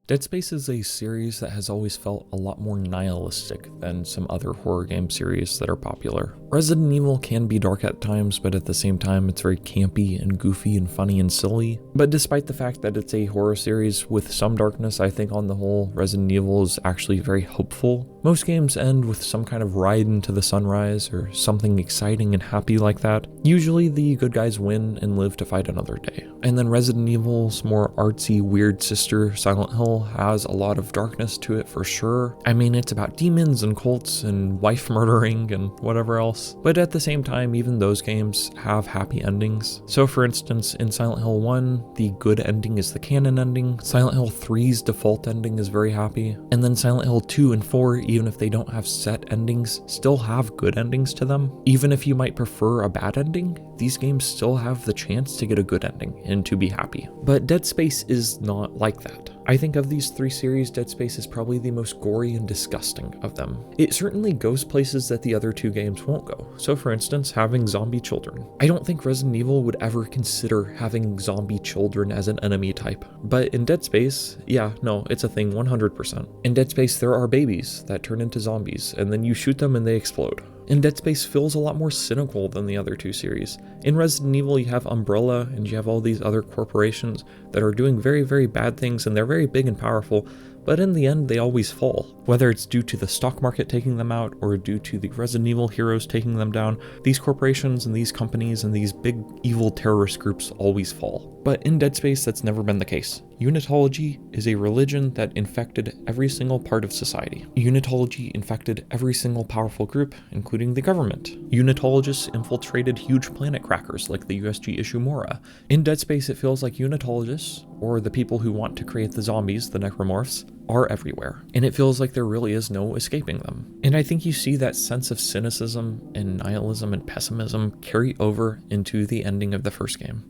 Dead Space is a series that has always felt a lot more nihilistic than some other horror game series that are popular. Resident Evil can be dark at times, but at the same time it's very campy and goofy and funny and silly. But despite the fact that it's a horror series with some darkness, I think on the whole, Resident Evil is actually very hopeful. Most games end with some kind of ride into the sunrise or something exciting and happy like that. Usually the good guys win and live to fight another day. And then Resident Evil's more artsy, weird sister, Silent Hill, has a lot of darkness to it for sure. I mean, it's about demons and cults and wife murdering and whatever else. But at the same time, even those games have happy endings. So for instance, in Silent Hill 1, the good ending is the canon ending. Silent Hill 3's default ending is very happy. And then Silent Hill 2 and 4, even if they don't have set endings, still have good endings to them. Even if you might prefer a bad ending, these games still have the chance to get a good ending and to be happy. But Dead Space is not like that. I think of these three series, Dead Space is probably the most gory and disgusting of them. It certainly goes places that the other two games won't go. So for instance, having zombie children. I don't think Resident Evil would ever consider having zombie children as an enemy type. But in Dead Space, yeah, no, it's a thing 100%. In Dead Space, there are babies that turn into zombies, and then you shoot them and they explode. And Dead Space feels a lot more cynical than the other two series. In Resident Evil, you have Umbrella and you have all these other corporations that are doing very, very bad things, and they're very big and powerful, but in the end, they always fall. Whether it's due to the stock market taking them out or due to the Resident Evil heroes taking them down, these corporations and these companies and these big evil terrorist groups always fall. But in Dead Space, that's never been the case. Unitology is a religion that infected every single part of society. Unitology infected every single powerful group, including the government. Unitologists infiltrated huge planet crackers like the USG Ishimura. In Dead Space, it feels like Unitologists, or the people who want to create the zombies, the necromorphs, are everywhere. And it feels like there really is no escaping them. And I think you see that sense of cynicism and nihilism and pessimism carry over into the ending of the first game.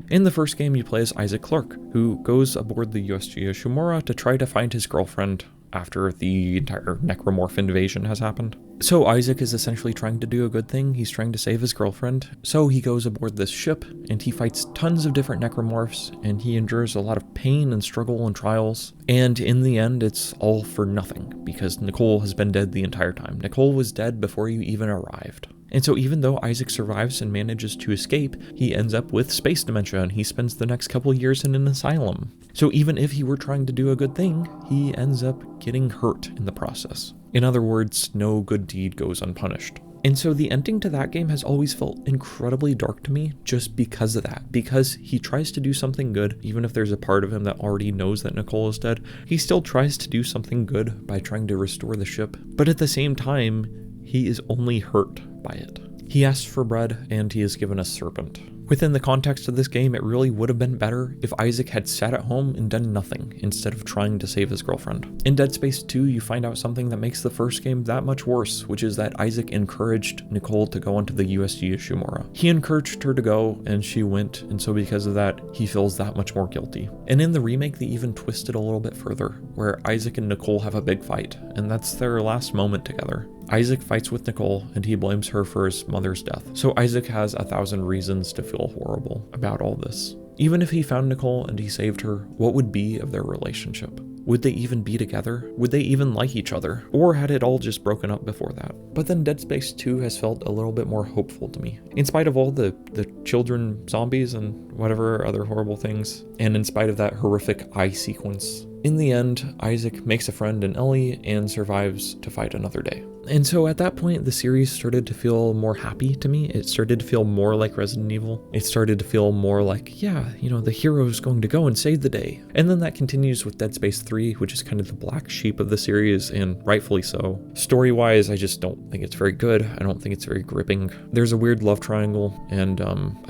In the first game, you play as Isaac Clarke, who goes aboard the USG Ishimura to try to find his girlfriend after the entire necromorph invasion has happened. So Isaac is essentially trying to do a good thing. He's trying to save his girlfriend. So he goes aboard this ship and he fights tons of different necromorphs, and he endures a lot of pain and struggle and trials. And in the end, it's all for nothing because Nicole has been dead the entire time. Nicole was dead before you even arrived. And so even though Isaac survives and manages to escape, he ends up with space dementia and he spends the next couple years in an asylum. So even if he were trying to do a good thing, he ends up getting hurt in the process. In other words, no good deed goes unpunished. And so the ending to that game has always felt incredibly dark to me just because of that. Because he tries to do something good, even if there's a part of him that already knows that Nicole is dead, he still tries to do something good by trying to restore the ship. But at the same time, he is only hurt by it. He asks for bread and he is given a serpent. Within the context of this game, it really would have been better if Isaac had sat at home and done nothing instead of trying to save his girlfriend. In Dead Space 2, you find out something that makes the first game that much worse, which is that Isaac encouraged Nicole to go onto the USG Ishimura. He encouraged her to go and she went, and so because of that, he feels that much more guilty. And in the remake, they even twist it a little bit further, where Isaac and Nicole have a big fight, and that's their last moment together. Isaac fights with Nicole and he blames her for his mother's death. So Isaac has 1,000 reasons to feel horrible about all this. Even if he found Nicole and he saved her, what would be of their relationship? Would they even be together? Would they even like each other? Or had it all just broken up before that? But then Dead Space 2 has felt a little bit more hopeful to me. In spite of all the children zombies and whatever other horrible things, and in spite of that horrific eye sequence, in the end, Isaac makes a friend in Ellie and survives to fight another day. And so at that point, the series started to feel more happy to me. It started to feel more like Resident Evil. It started to feel more like, yeah, the hero's going to go and save the day. And then that continues with Dead Space 3, which is kind of the black sheep of the series, and rightfully so. Story-wise, I just don't think it's very good. I don't think it's very gripping. There's a weird love triangle, and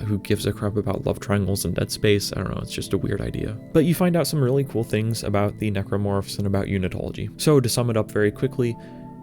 who gives a crap about love triangles in Dead Space? I don't know, it's just a weird idea. But you find out some really cool things about the necromorphs and about unitology. So to sum it up very quickly,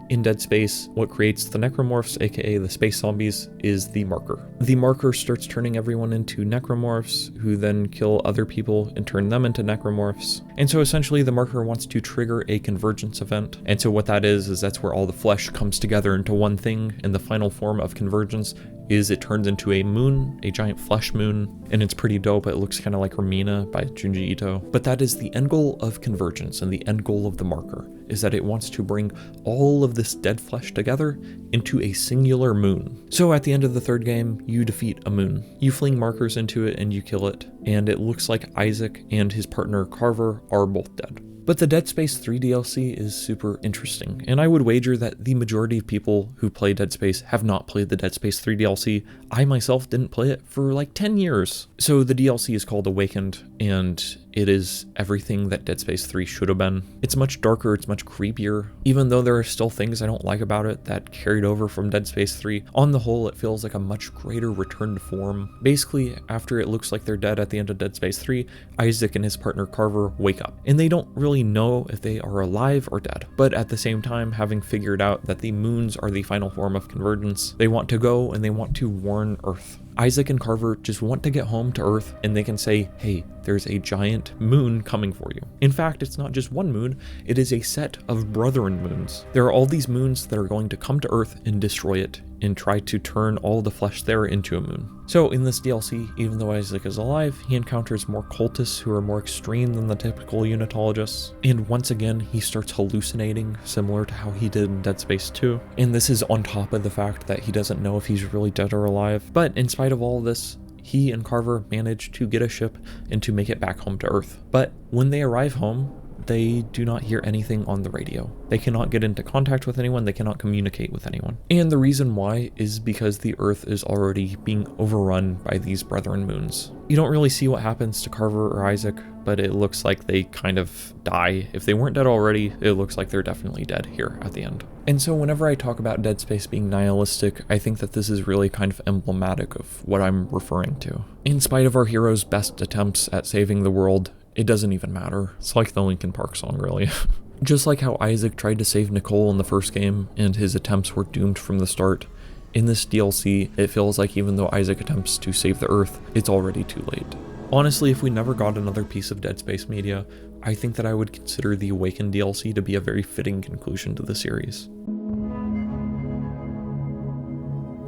in Dead Space, what creates the necromorphs, aka the space zombies, is the marker. The marker starts turning everyone into necromorphs, who then kill other people and turn them into necromorphs. And so essentially the marker wants to trigger a convergence event. And so what that is that's where all the flesh comes together into one thing, and the final form of convergence is it turns into a moon, a giant flesh moon, and it's pretty dope. It looks kind of like Hermina by Junji Ito. But that is the end goal of Convergence, and the end goal of the marker is that it wants to bring all of this dead flesh together into a singular moon. So at the end of the third game, you defeat a moon. You fling markers into it and you kill it, and it looks like Isaac and his partner Carver are both dead. But the Dead Space 3 DLC is super interesting, and I would wager that the majority of people who play Dead Space have not played the Dead Space 3 DLC. I myself didn't play it for like 10 years. So the DLC is called Awakened, and it is everything that Dead Space 3 should have been. It's much darker, it's much creepier, even though there are still things I don't like about it that carried over from Dead Space 3. On the whole, it feels like a much greater return to form. Basically, after it looks like they're dead at the end of Dead Space 3, Isaac and his partner Carver wake up, and they don't really know if they are alive or dead. But at the same time, having figured out that the moons are the final form of Convergence, they want to go and they want to warn Earth. Isaac and Carver just want to get home to Earth, and they can say, hey, there's a giant moon coming for you. In fact, it's not just one moon, it is a set of brethren moons. There are all these moons that are going to come to Earth and destroy it, and try to turn all the flesh there into a moon. So in this DLC, even though Isaac is alive, he encounters more cultists who are more extreme than the typical unitologists, and once again he starts hallucinating, similar to how he did in Dead Space 2, and this is on top of the fact that he doesn't know if he's really dead or alive. But in spite of all this, he and Carver manage to get a ship and to make it back home to Earth. But when they arrive home, they do not hear anything on the radio. They cannot get into contact with anyone, they cannot communicate with anyone. And the reason why is because the Earth is already being overrun by these brethren moons. You don't really see what happens to Carver or Isaac, but it looks like they kind of die. If they weren't dead already, it looks like they're definitely dead here at the end. And so whenever I talk about Dead Space being nihilistic, I think that this is really kind of emblematic of what I'm referring to. In spite of our hero's best attempts at saving the world, it doesn't even matter. It's like the Linkin Park song, really. Just like how Isaac tried to save Nicole in the first game, and his attempts were doomed from the start, in this DLC, it feels like even though Isaac attempts to save the Earth, it's already too late. Honestly, if we never got another piece of Dead Space media, I think that I would consider the Awakened DLC to be a very fitting conclusion to the series.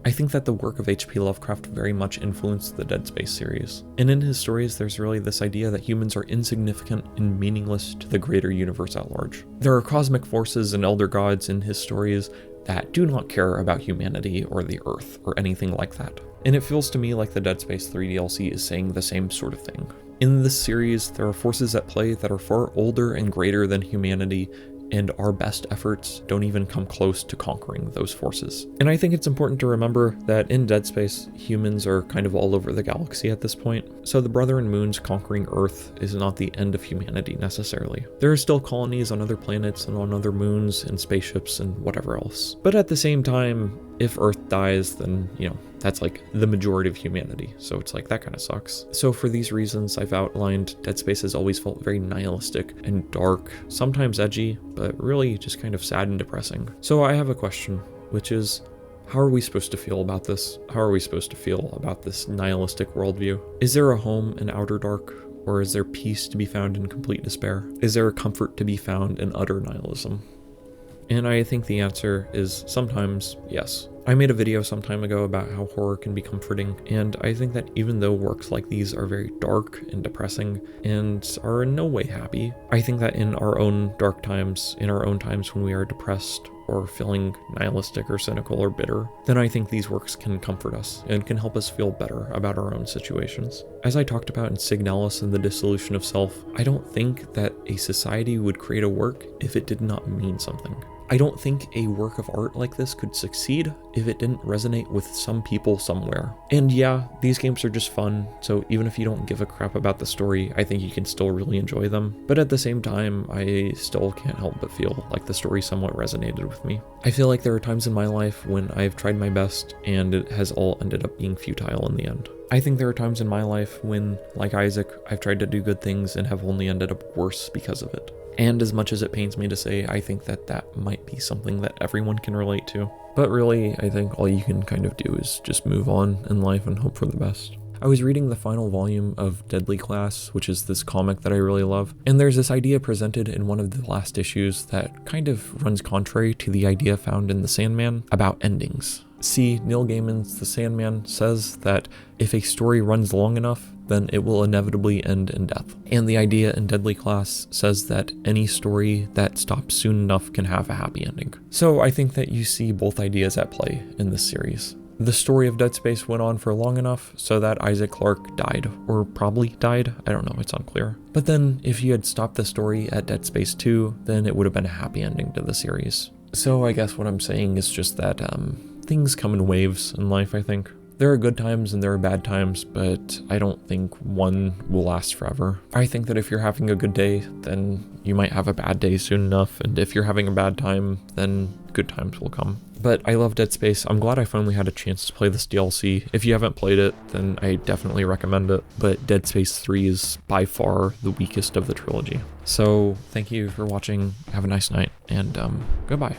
I think that the work of H.P. Lovecraft very much influenced the Dead Space series. And in his stories, there's really this idea that humans are insignificant and meaningless to the greater universe at large. There are cosmic forces and elder gods in his stories that do not care about humanity or the Earth or anything like that. And it feels to me like the Dead Space 3 DLC is saying the same sort of thing. In this series, there are forces at play that are far older and greater than humanity, and our best efforts don't even come close to conquering those forces. And I think it's important to remember that in Dead Space, humans are kind of all over the galaxy at this point, so the Brethren moons conquering Earth is not the end of humanity necessarily. There are still colonies on other planets and on other moons and spaceships and whatever else. But at the same time, if Earth dies, then, that's like the majority of humanity, so it's like that kind of sucks. So for these reasons I've outlined, Dead Space has always felt very nihilistic and dark, sometimes edgy, but really just kind of sad and depressing. So I have a question, which is, how are we supposed to feel about this? How are we supposed to feel about this nihilistic worldview? Is there a home in outer dark? Or is there peace to be found in complete despair? Is there a comfort to be found in utter nihilism? And I think the answer is sometimes yes. I made a video some time ago about how horror can be comforting, and I think that even though works like these are very dark and depressing and are in no way happy, I think that in our own dark times, in our own times when we are depressed or feeling nihilistic or cynical or bitter, then I think these works can comfort us and can help us feel better about our own situations. As I talked about in Signalis and the Dissolution of Self, I don't think that a society would create a work if it did not mean something. I don't think a work of art like this could succeed if it didn't resonate with some people somewhere. And yeah, these games are just fun, so even if you don't give a crap about the story, I think you can still really enjoy them. But at the same time, I still can't help but feel like the story somewhat resonated with me. I feel like there are times in my life when I've tried my best and it has all ended up being futile in the end. I think there are times in my life when, like Isaac, I've tried to do good things and have only ended up worse because of it. And as much as it pains me to say, I think that that might be something that everyone can relate to. But really, I think all you can kind of do is just move on in life and hope for the best. I was reading the final volume of Deadly Class, which is this comic that I really love, and there's this idea presented in one of the last issues that kind of runs contrary to the idea found in the Sandman about endings. See, Neil Gaiman's The Sandman says that if a story runs long enough, then it will inevitably end in death. And the idea in Deadly Class says that any story that stops soon enough can have a happy ending. So I think that you see both ideas at play in this series. The story of Dead Space went on for long enough so that Isaac Clarke died, or probably died, I don't know, it's unclear. But then if you had stopped the story at Dead Space 2, then it would have been a happy ending to the series. So I guess what I'm saying is just that things come in waves in life, I think. There are good times and there are bad times, but I don't think one will last forever. I think that if you're having a good day, then you might have a bad day soon enough, and if you're having a bad time, then good times will come. But I love Dead Space. I'm glad I finally had a chance to play this DLC. If you haven't played it, then I definitely recommend it, but Dead Space 3 is by far the weakest of the trilogy. So thank you for watching, have a nice night, and goodbye.